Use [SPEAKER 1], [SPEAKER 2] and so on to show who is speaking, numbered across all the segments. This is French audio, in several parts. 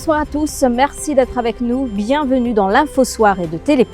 [SPEAKER 1] Bonsoir à tous, merci d'être avec nous. Bienvenue dans l'Info Soirée de Télé+.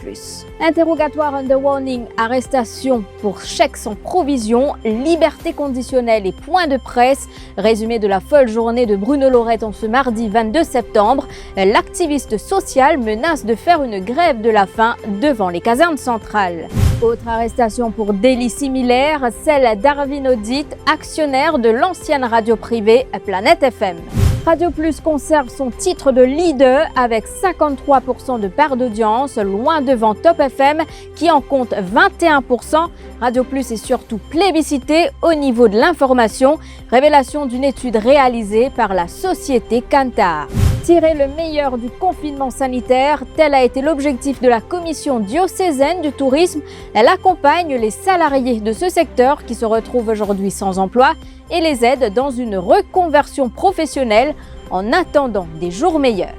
[SPEAKER 1] Interrogatoire under warning, arrestation pour chèque sans provision, liberté conditionnelle et point de presse. Résumé de la folle journée de Bruno Lorette en ce mardi 22 septembre. L'activiste social menace de faire une grève de la faim devant les casernes centrales. Autre arrestation pour délit similaire, celle d'Arvin Audit, actionnaire de l'ancienne radio privée Planète FM. Radio Plus conserve son titre de leader avec 53% de part d'audience, loin devant Top FM qui en compte 21%. Radio Plus est surtout plébiscité au niveau de l'information, révélation d'une étude réalisée par la société Kantar. Tirer le meilleur du confinement sanitaire, tel a été l'objectif de la commission diocésaine du tourisme. Elle accompagne les salariés de ce secteur qui se retrouvent aujourd'hui sans emploi et les aide dans une reconversion professionnelle en attendant des jours meilleurs.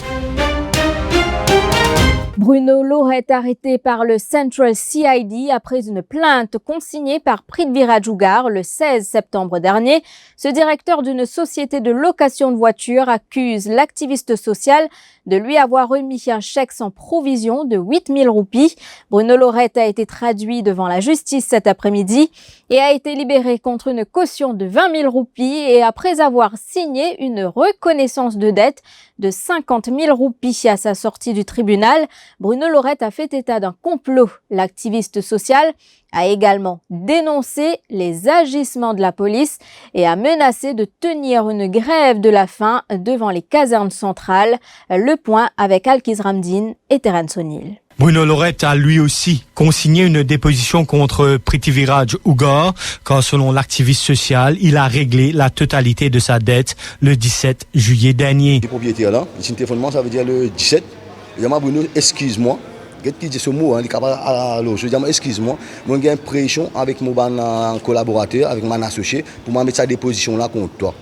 [SPEAKER 1] Bruno Lorette arrêté par le Central CID après une plainte consignée par Prithviraj Jugar le 16 septembre dernier. Ce directeur d'une société de location de voitures accuse l'activiste social de lui avoir remis un chèque sans provision de 8 000 roupies. Bruno Lorette a été traduit devant la justice cet après-midi et a été libéré contre une caution de 20 000 roupies et après avoir signé une reconnaissance de dette de 50 000 roupies à sa sortie du tribunal. Bruno Lorette a fait état d'un complot. L'activiste social a également dénoncé les agissements de la police et a menacé de tenir une grève de la faim devant les casernes centrales. Le point avec Alkis Ramdin et Terence O'Neill.
[SPEAKER 2] Bruno Lorette a lui aussi consigné une déposition contre Prithviraj Jugar, car selon l'activiste social, il a réglé la totalité de sa dette le 17 juillet dernier.
[SPEAKER 3] Les propriétaires là, ici téléphonement, ça veut dire le 17. Je dis Bruno, excuse-moi. Qu'est-ce dit ce mot, il est capable alors je dis excuse-moi, moi j'ai une pression avec mon collaborateur, avec mon associé pour mettre sa déposition là contre toi.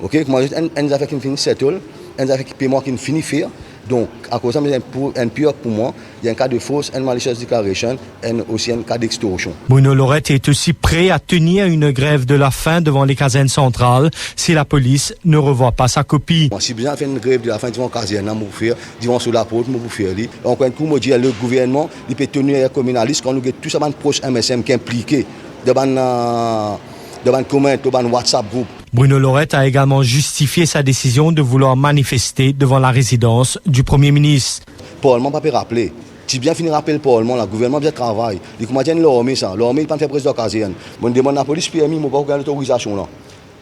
[SPEAKER 3] OK, moi on a fait une fin settle, on a fait paiement qui finit faire. Donc, à cause de ça, un pire pour moi, il y a un cas de fausse and malicious declaration et aussi un cas d'extorsion.
[SPEAKER 2] Bruno Lorette est aussi prêt à tenir une grève de la faim devant les casernes centrales si la police ne revoit pas sa copie.
[SPEAKER 3] Si besoin faire une grève de la faim devant les casernes, pour faire, devant sur la porte, pour faire. Encore un coup, moi, le gouvernement, il peut tenir les communalistes quand nous avons tout ça, proche MSM qui est impliqué dans comment, dans WhatsApp groupe.
[SPEAKER 2] Bruno Lorette a également justifié sa décision de vouloir manifester devant la résidence du Premier ministre.
[SPEAKER 3] Le Parlement ne peut pas rappeler. Si bien finir rappeler le Parlement, le gouvernement bien travaille. Il commence à l'armée ça. L'armée ne peut pas faire président de la caserne. Je demande à la police permis, je ne peux pas regarder l'autorisation là.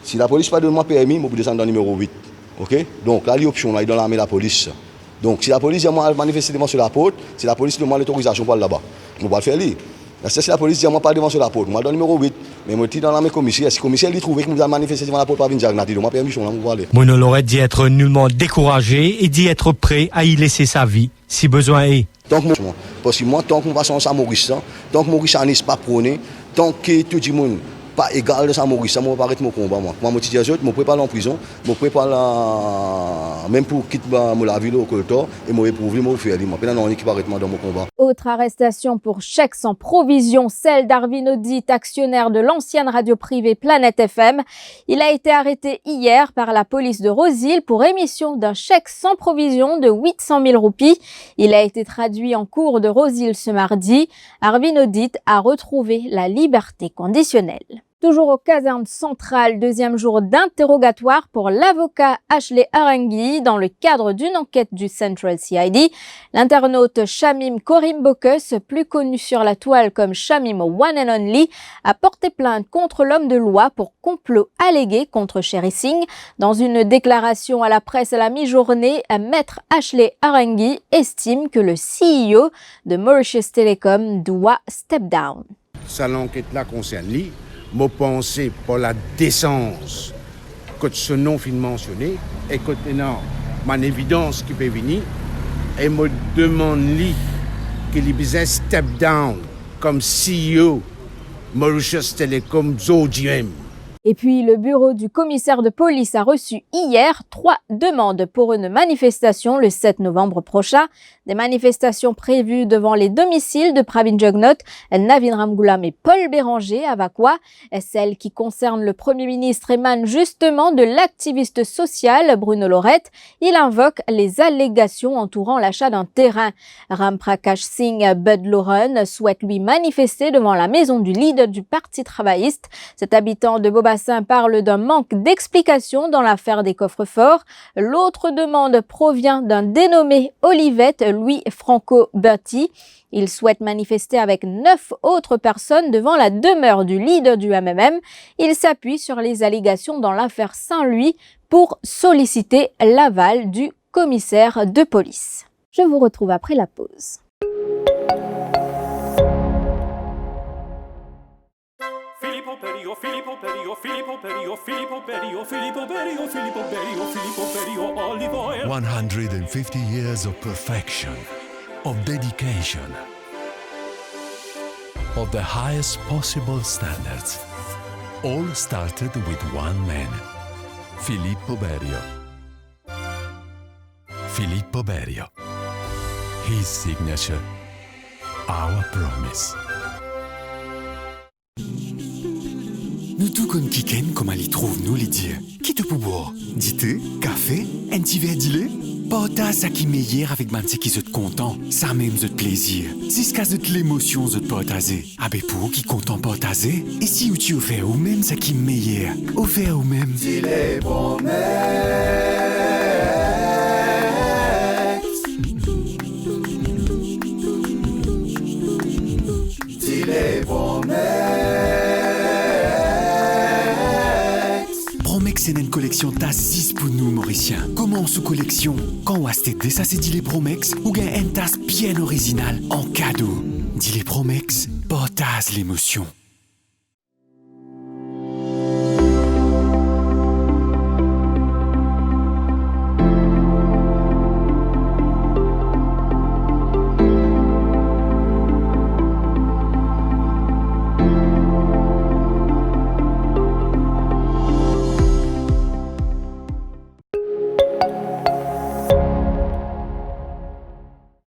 [SPEAKER 3] Si la police ne donne pas permis, je peux descendre dans le numéro 8. OK? Donc là, l'option là, il donne l'armée la police. Donc si la police a manifesté devant sur la porte, si la police demande l'autorisation pour aller là-bas, on va le faire lui. Si la police dit moi pas devant sur la porte, moi dans le numéro 8, mais moi dans la même commissaire, si le commissaire lui trouve que nous avons manifesté devant la porte pas venir diagnostiquer, moi permission là pour aller.
[SPEAKER 2] Bruno Lorette dit être nullement découragé et dit être prêt à y laisser sa vie si besoin est.
[SPEAKER 3] Donc parce que moi tant qu'on va sans Maurice, tant que Maurice n'est pas prôné, tant que tout le monde pas égal de ça Maurice, moi pas arrêter mon combat moi. Moi dis aux autres, moi prépare en prison, moi prépare la même pour quitter la ville au coltor et moi éprouver moi faire moi pendant on équipe arrêtement dans mon combat.
[SPEAKER 1] Autre arrestation pour chèque sans provision, celle d'Arvin Audit, actionnaire de l'ancienne radio privée Planète FM. Il a été arrêté hier par la police de Rosehill pour émission d'un chèque sans provision de 800 000 roupies. Il a été traduit en cours de Rosehill ce mardi. Arvin Audit a retrouvé la liberté conditionnelle. Toujours aux casernes centrales, deuxième jour d'interrogatoire pour l'avocat Ashley Arangui dans le cadre d'une enquête du Central CID. L'internaute Shamim Korimbokus, plus connu sur la toile comme Shamim One and Only, a porté plainte contre l'homme de loi pour complot allégué contre Sherry Singh. Dans une déclaration à la presse à la mi-journée, Maître Ashley Arangui estime que le CEO de Mauritius Telecom doit step down.
[SPEAKER 4] Ça l'enquête-là concerne lui. Je pense pour la décence que ce nom fin mentionné et que maintenant mon évidence qui peut venir et me demande lui qu'il puisse step down comme CEO Mauritius Telecom ZOGM.
[SPEAKER 1] Et puis, le bureau du commissaire de police a reçu hier 3 demandes pour une manifestation le 7 novembre prochain. Des manifestations prévues devant les domiciles de Pravin Jugnauth, Navin Ramgoolam et Paul Béranger à Vakwa. Celles qui concernent le Premier ministre émanent justement de l'activiste social Bruno Lorette. Il invoque les allégations entourant l'achat d'un terrain. Ram Prakash Singh Budloran souhaite lui manifester devant la maison du leader du Parti travailliste. Cet habitant de Beaubassin parle d'un manque d'explications dans l'affaire des coffres-forts. L'autre demande provient d'un dénommé Olivette Louis Franco Berti. Il souhaite manifester avec 9 autres personnes devant la demeure du leader du MMM. Il s'appuie sur les allégations dans l'affaire Saint-Louis pour solliciter l'aval du commissaire de police. Je vous retrouve après la pause.
[SPEAKER 5] Filippo Berio, 150 years of perfection, of dedication, of the highest possible standards. All started with one man, Filippo Berio. Filippo Berio. His signature, our promise.
[SPEAKER 6] Nous tout kon kiken comment li trouve nous li dire. Qui te pour boire? Dité, café, un petit verre d'ilé? Porta ça qui meilleur avec manse qui zot content, ça même zot plaisir. C'est ce qu'a zot l'émotion zot portaser. Abe pour qui content portaser, et si ou tu offert ou même ça qui meilleur, offert ou même.
[SPEAKER 7] Dis-les promesses. Dis-les promesses.
[SPEAKER 6] C'est une collection tasse 6 pour nous, Mauriciens. Comment sous collection? Quand on a acheté ça, c'est dit les Promex, ou gain une tasse bien originale en cadeau. Dit les Promex, portage l'émotion.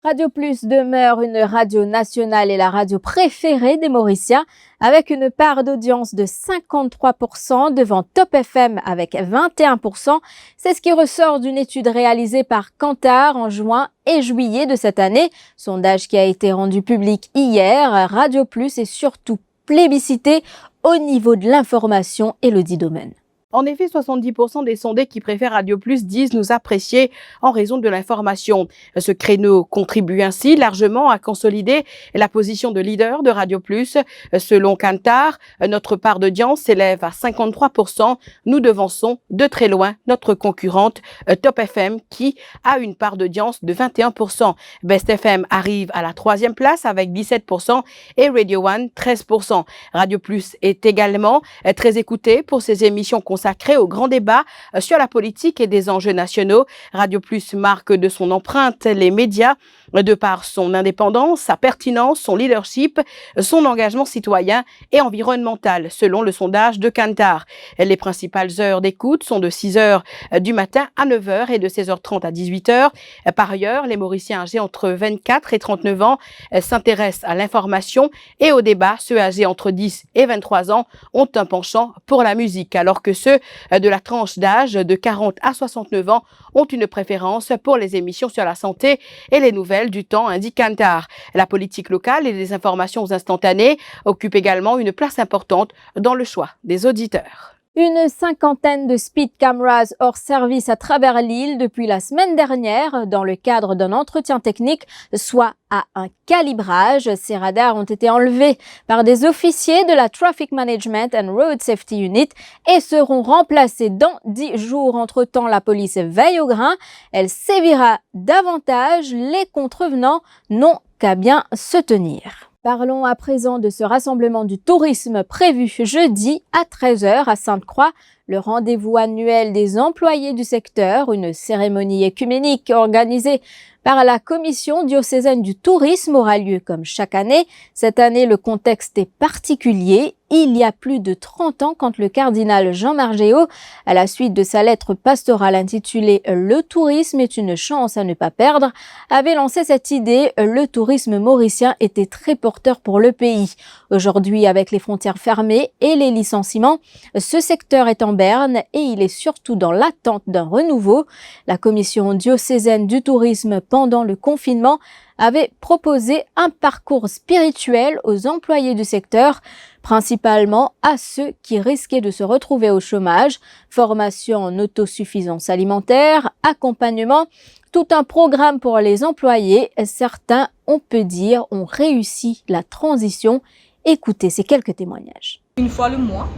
[SPEAKER 1] Radio Plus demeure une radio nationale et la radio préférée des Mauriciens avec une part d'audience de 53% devant Top FM avec 21%. C'est ce qui ressort d'une étude réalisée par Kantar en juin et juillet de cette année. Sondage qui a été rendu public hier. Radio Plus est surtout plébiscité au niveau de l'information et le dit domaine.
[SPEAKER 8] En effet, 70% des sondés qui préfèrent Radio Plus disent nous apprécier en raison de l'information. Ce créneau contribue ainsi largement à consolider la position de leader de Radio Plus. Selon Kantar, notre part d'audience s'élève à 53%. Nous devançons de très loin notre concurrente Top FM qui a une part d'audience de 21%. Best FM arrive à la 3e place avec 17% et Radio One 13%. Radio Plus est également très écouté pour ses émissions consacré au grand débat sur la politique et des enjeux nationaux. Radio Plus marque de son empreinte les médias de par son indépendance, sa pertinence, son leadership, son engagement citoyen et environnemental, selon le sondage de Kantar. Les principales heures d'écoute sont de 6h du matin à 9h et de 16h30 à 18h. Par ailleurs, les Mauriciens âgés entre 24 et 39 ans s'intéressent à l'information et au débat. Ceux âgés entre 10 et 23 ans ont un penchant pour la musique, alors que ceux de la tranche d'âge de 40 à 69 ans ont une préférence pour les émissions sur la santé et les nouvelles du temps, indique Kantar. La politique locale et les informations instantanées occupent également une place importante dans le choix des auditeurs.
[SPEAKER 1] Une cinquantaine de speed cameras hors service à travers l'île depuis la semaine dernière dans le cadre d'un entretien technique, soit à un calibrage. Ces radars ont été enlevés par des officiers de la Traffic Management and Road Safety Unit et seront remplacés dans 10 jours. Entre-temps, la police veille au grain. Elle sévira davantage. Les contrevenants n'ont qu'à bien se tenir. Parlons à présent de ce rassemblement du tourisme prévu jeudi à 13h à Sainte-Croix. Le rendez-vous annuel des employés du secteur, une cérémonie écuménique organisée par la Commission diocésaine du tourisme, aura lieu comme chaque année. Cette année, le contexte est particulier. Il y a plus de 30 ans, quand le cardinal Jean Margéot, à la suite de sa lettre pastorale intitulée « Le tourisme est une chance à ne pas perdre », avait lancé cette idée. Le tourisme mauricien était très porteur pour le pays. Aujourd'hui, avec les frontières fermées et les licenciements, ce secteur est en berne et il est surtout dans l'attente d'un renouveau. La Commission diocésaine du tourisme, pendant le confinement, avait proposé un parcours spirituel aux employés du secteur, principalement à ceux qui risquaient de se retrouver au chômage, formation en autosuffisance alimentaire, accompagnement, tout un programme pour les employés. Certains, on peut dire, ont réussi la transition. Écoutez ces quelques témoignages.
[SPEAKER 9] Une fois le mois.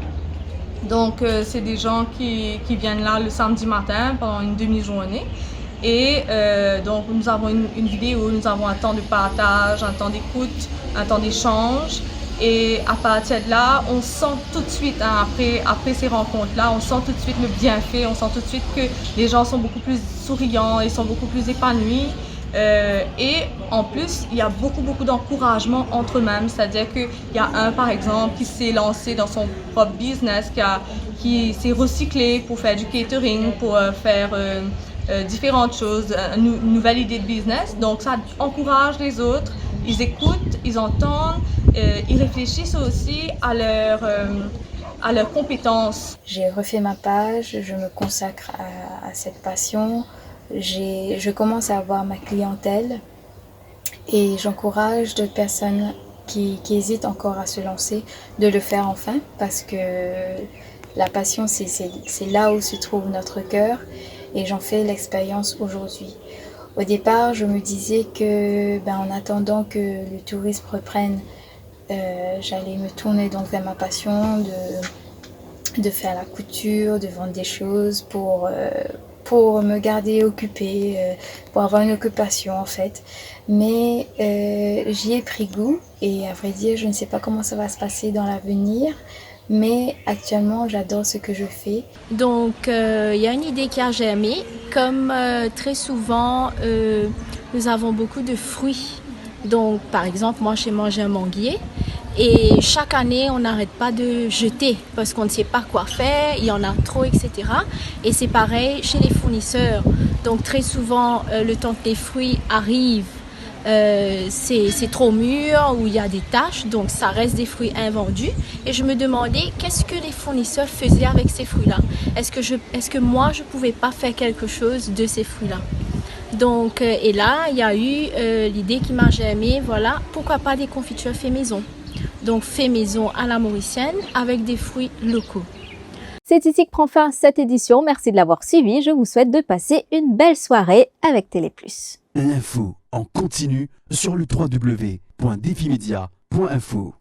[SPEAKER 9] Donc, c'est des gens qui viennent là le samedi matin pendant une demi-journée. Et donc, nous avons une vidéo, nous avons un temps de partage, un temps d'écoute, un temps d'échange. Et à partir de là, on sent tout de suite, après ces rencontres-là, on sent tout de suite le bienfait, on sent tout de suite que les gens sont beaucoup plus souriants, ils sont beaucoup plus épanouis. Et en plus, il y a beaucoup d'encouragement entre eux-mêmes, c'est-à-dire qu'il y a un, par exemple, qui s'est lancé dans son propre business, qui s'est recyclé pour faire du catering, pour faire différentes choses, une nouvelle idée de business. Donc ça encourage les autres, ils écoutent, ils entendent, ils réfléchissent aussi à leurs compétences.
[SPEAKER 10] J'ai refait ma page, je me consacre à cette passion. Je commence à avoir ma clientèle et j'encourage d'autres personnes qui hésitent encore à se lancer de le faire enfin, parce que la passion, c'est là où se trouve notre cœur, et j'en fais l'expérience aujourd'hui. Au départ, je me disais que en attendant que le tourisme reprenne, j'allais me tourner donc vers ma passion de faire la couture, de vendre des choses pour me garder occupée, pour avoir une occupation en fait. Mais j'y ai pris goût et à vrai dire, je ne sais pas comment ça va se passer dans l'avenir. Mais actuellement, j'adore ce que je fais.
[SPEAKER 11] Donc, il y a une idée qui a germé. Comme très souvent, nous avons beaucoup de fruits. Donc, par exemple, moi, j'ai mangé un manguier. Et chaque année, on n'arrête pas de jeter parce qu'on ne sait pas quoi faire, il y en a trop, etc. Et c'est pareil chez les fournisseurs. Donc, très souvent, le temps que les fruits arrivent, c'est trop mûr ou il y a des taches, donc ça reste des fruits invendus. Et je me demandais qu'est-ce que les fournisseurs faisaient avec ces fruits-là. Est-ce que moi je pouvais pas faire quelque chose de ces fruits-là? Donc et là il y a eu l'idée qui m'a germé, voilà, pourquoi pas des confitures fait maison. Donc fait maison à la mauricienne avec des fruits locaux.
[SPEAKER 1] C'est ici que prend fin cette édition. Merci de l'avoir suivi. Je vous souhaite de passer une belle soirée avec Téléplus.
[SPEAKER 6] L'info en continu sur le www.defimedia.info.